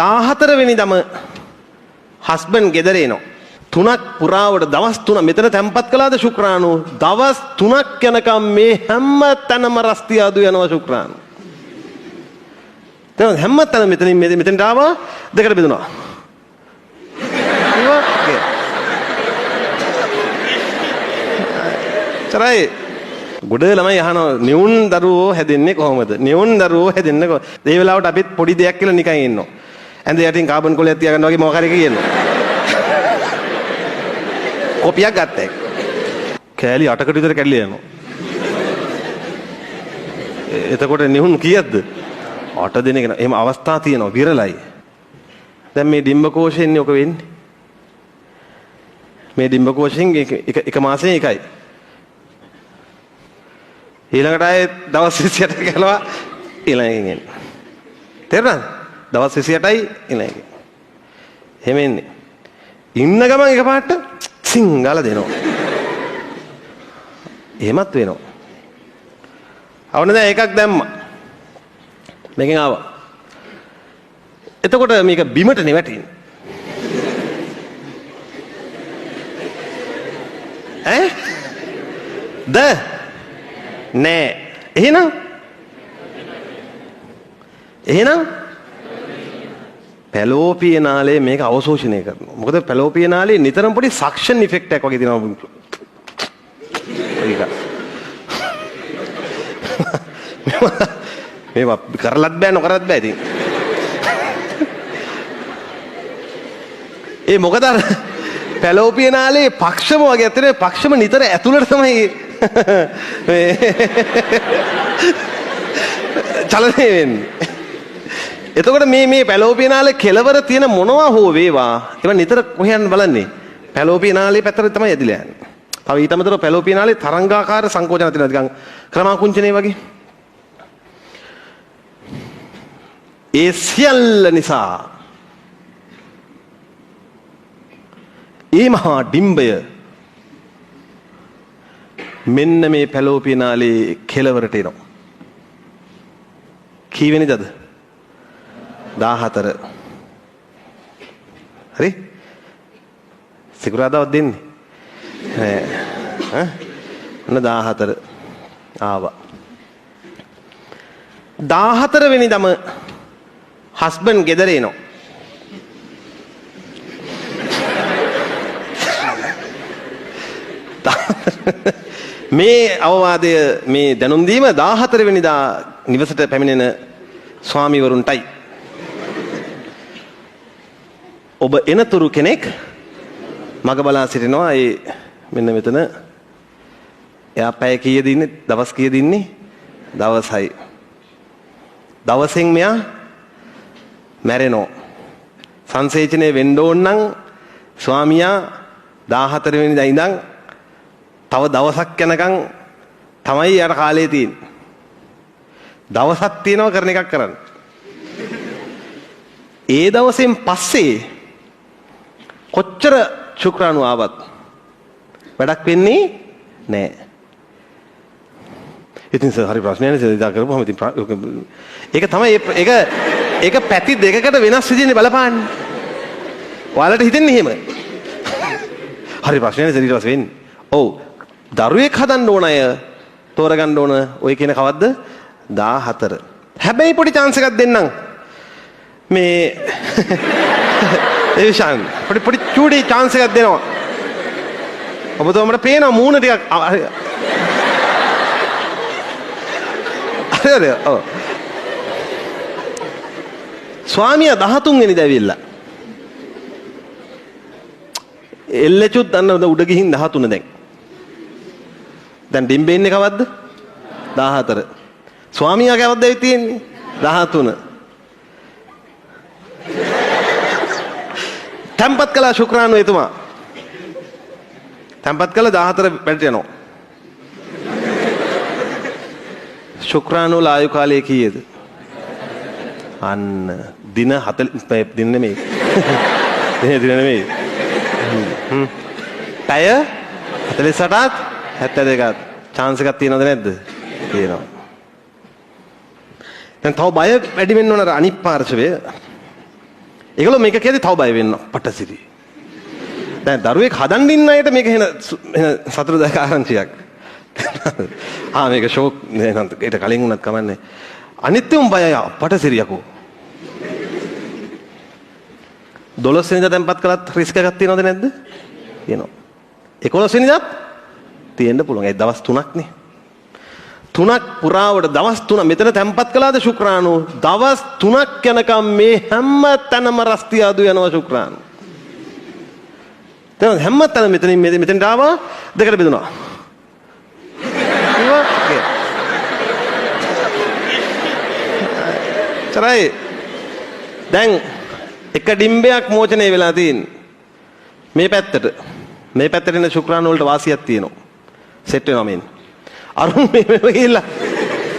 14 වෙනිදම husband ගෙදර එනවා. 3ක් පුරාවට දවස් 3 මෙතන තැම්පත් කළාද ශුක්‍රාණු? දවස් 3ක් යනකම් මේ හැම තැනම රස්තියාදු යනවා ශුක්‍රාණු. දැන් හැම තැනම මෙතෙන්ට ආවා දෙකට බෙදුණා. චරයි ගොඩ ළමයි අහනවා නියුන් දරුවෝ හැදෙන්නේ කොහොමද? නියුන් දරුවෝ හැදෙන්නේ කොහොමද? ඒ වෙලාවට අපිත් පොඩි දෙයක් කියලා නිකන් ඉන්නවා. ඇඳ යටින් කාබන් කොලයක් තියාගන්න වගේ මොකක් හරි කියනවා. කොපියක් ගත්තා. කෑලි 8කට විතර කැඩලා යනවා. එතකොට නියුන් කීයක්ද? 8 දෙනෙක් න. එහෙම අවස්ථා තියෙනවා විරලයි. දැන් මේ ඩිම්බකෝෂයෙන් ඔක වෙන්නේ. මේ ඩිම්බකෝෂයෙන් එක මාසෙන් එකයි. ඊළඟට ආයේ දවස් 28 කළා ඊළඟින් එන්නේ. තේරුණාද? දවස් 28යි ඊළඟින්. එහෙම එන්නේ. ඉන්න ගමන් එකපාරට සිංගල දෙනවා. එහෙමත් වෙනවා. අවුන දැන් එකක් දැම්මා. මේකෙන් ආවා. එතකොට මේක බිමට නෙවැටින්නේ. ද නෑ. එහෙනම් පැලෝපිය නාලය මේක අවශෝෂණය කරනවා. මොකද පැලෝපිය නාලයේ නිතරම පොඩි සක්ෂන් ඉෆෙක්ට් එකක් වගේ තියෙනවා. මේවා කරලත් බෑ නොකරත් බෑ ඉතින්. ඒ මොකද අර පැලෝපිය නාලයේ පක්ෂම වගේ ඇත්තනේ පක්ෂම නිතර ඇතුළට තමයි චලනය වෙන්නේ. එතකොට මේ පැලෝපිය නාලයේ කෙලවර තියෙන මොනවා හෝ වේවා ඒවා නිතර කොහෙන් බලන්නේ පැලෝපිය නාලයේ පැත්තට තමයි ඇදිලා යන්නේ. තව ඊට අමතරව පැලෝපිය නාලයේ තරංගාකාර සංකෝචන තියෙනවා නිකන් ක්‍රමාකුංචනේ වගේ. ඒ සියල්ල නිසා ඒ මහා ඩිම්බය මෙන්න මේ පැලෝපිය නාලයේ කෙලවරට එනවා. කීවෙනිදද? 14. හරි? සිකුරාදාවත් දෙන්නේ. ඔන්න 14 ආවා. 14 වෙනිදම හස්බන්ඩ් ගෙදර එනවා. මේ අවවාදය මේ දැනුම් දීම 14 වෙනිදා නිවසට පැමිණෙන ස්වාමිවරුන්ටයි. ඔබ එනතුරු කෙනෙක් මග බලා සිටිනවා. ඒ මෙන්න මෙතන එයා පැය කීයද ඉන්නේ? දවස් කීයද ඉන්නේ? දවසයි. දවසෙන් මෙයා මැරෙනවා. සංසේචනය වෙන්න ඕන නම් ස්වාමියා 14 වෙනිදා ඉඳන් තව දවසක් යනකම් තමයි යාට කාලේ තියෙන්නේ. දවසක් තියෙනවා කරන එකක් කරන්න. ඒ දවසෙන් පස්සේ කොච්චර ශුක්‍රාණු ආවත් වැඩක් වෙන්නේ නැහැ. ඉතින් සර් හරි ප්‍රශ්නයක් නේද ඉදා කරපුවාම ඉතින් ඒක තමයි ඒක පැති දෙකකට වෙනස් විදිහේ බලපාන්නේ. ඔයාලට හිතෙන්නේ එහෙම? හරි ප්‍රශ්නයක් නේද ඊට පස්සේ වෙන්නේ. ඔව් දරුවෙක් හදන්න ඕන අය තෝරගන්න ඕන ඔය කියන කවද්ද 14. හැබැයි පොඩි chance එකක් දෙන්නම්. මේ ඒෂාන් පොඩි චූඩි chance එකක් දෙනවා. ඔබතුමාට පේනවා මූණ ටිකක් හරි ඔව්. ස්වාමියා 13 වෙනිදා ඇවිල්ලා. එල්ලෙචුත් දන්න උඩ ගිහින් 13 දැන්. දැන් ඩිම්බේ ඉන්නේ කවද්ද? 14. ස්වාමියා කවද්ද ඇවිත් තියෙන්නේ? 13. තැම්පත් කළා ශුක්‍රාණු එතුමා. තැම්පත් කළා 14 පැට යනවා. ශුක්‍රාණු ආයු කාලය කීයද? අන්න දින 40 දින නෙමෙයි. දින නෙමෙයි. පැය 48ක් 72ක් chance එකක් තියෙනවද නැද්ද? තියෙනවා. දැන් තව බය වැඩි වෙන්න ඕන අර අනිත් පාර්ශවය. ඒගොල්ලෝ මේක කියද්දි තව බය වෙනවා. පටසිරි. දැන් දරුවෙක් හදන්න ඉන්න අයට මේක එන සතුටුදායක ආරංචියක්. මේක ෂෝක් නේද? ඊට කලින් උනත් කමන්නේ. අනිත් උන් බයයි පටසිරි යකෝ. 12 වෙනිදා tempත් කළත් රිස්ක් එකක් තියනවද නැද්ද? තියෙනවා. 11 වෙනිදාත් තියෙන්න පුළුවන්. ඒ දවස් 3ක් නේ. 3ක් පුරාවට දවස් 3 මෙතන tempත් කළාද ශුක්‍රාණු? දවස් 3ක් යනකම් මේ හැම තැනම රස්තියාදු යනවා ශුක්‍රාණු. දැන් හැම තැනම මෙතෙන්ට ආවා දෙකට බෙදුණා. තරයි. දැන් එක ඩිම්බයක් මෝචනය වෙලා තියෙන්නේ. මේ පැත්තට එන ශුක්‍රාණු වලට වාසියක් තියෙනවා. සෙට් වෙනවා මේන්. අරුන් මේ ගිහිල්ලා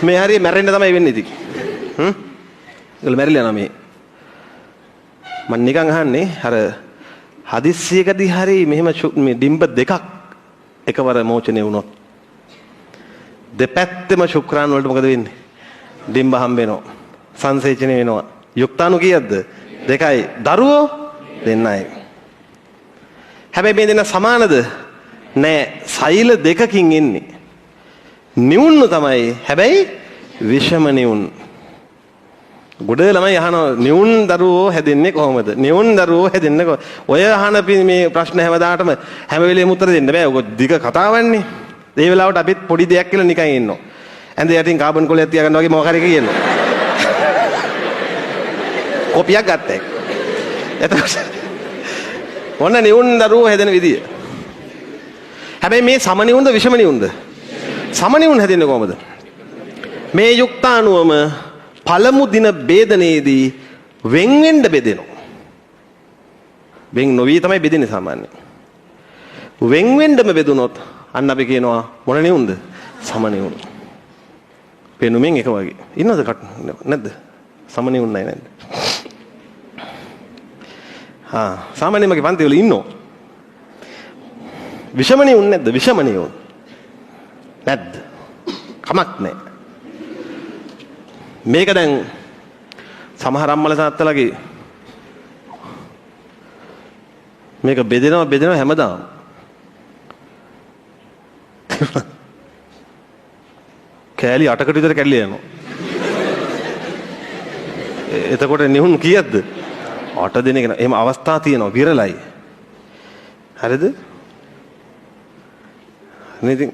මේ හරිය මැරෙන්න තමයි වෙන්නේ ඉතින්. ඒගොල්ලෝ මැරිලා යනවා මේ. මම නිකන් අහන්නේ අර හදිස්සියකදී හරි මෙහෙම මේ ඩිම්බ දෙකක් එකවර මෝචනය වුණොත් දෙපැත්තෙම ශුක්‍රාණු වලට මොකද වෙන්නේ? ඩිම්බ හම්බ වෙනවා. සංසේචනය වෙනවා. යුක්තාණු කීයක්ද? 2යි. දරුවෝ 2යි. හැබැයි මේ දෙන්න සමානද? නෑ. සෛල දෙකකින් ඉන්නේ. නිවුන්ු තමයි. හැබැයි විෂම නිවුන්. ගොඩ ළමයි අහනවා නිවුන් දරුවෝ හැදෙන්නේ කොහොමද? නිවුන් දරුවෝ හැදෙන්නේ කොහොමද? ඔය අහන මේ ප්‍රශ්න හැමදාටම හැම වෙලේම උත්තර දෙන්න බෑ. ඔක දිග කතාවන්නේ. ඒ වෙලාවට අපිත් පොඩි දෙයක් කියලා නිකන් ඉන්නවා. ඇඳ යටින් කාබන් කොලයක් තියාගන්න වගේ මොකක් හරි කියනවා. කොපියක් ගත්තා. එතකොට ඔන්න නිවුන් දරුවෝ හැදෙන විදිය. හැබැයි මේ සම නිවුන්ද විෂම නිවුන්ද? සම නිවුන් හැදෙන්නේ කොහොමද? මේ යුක්තාණුවම පළමු දින බේදනයේදී වෙන් වෙන්න බෙදෙනවා. වෙන් නොවි තමයි බෙදෙන්නේ සාමාන්‍යයෙන්. වෙන් වෙන්නම බෙදුනොත් අන්න අපි කියනවා මොන නිවුන්ද? සම නිවුන්. පෙනුමෙන් එක වගේ. ඉන්නවද නැද්ද? සම නිවුන් නැහැ නේද? සාමාන්‍යයෙන් මගේ පන්ති වල ඉන්නෝ. විෂම නිවුන් නැද්ද? විෂම නිවුන්. නැද්ද? කමක් නැහැ. මේක දැන් සමහර අම්මලා තාත්තලාගේ මේක බෙදෙනවා හැමදාම. කෑලි 8කට විතර කැඩලා යනවා. එතකොට නිහුන් කීයක්ද? 8 දෙනෙක් න. එහෙම අවස්ථා තියෙනවා විරලයි. හරිද? ඉතින්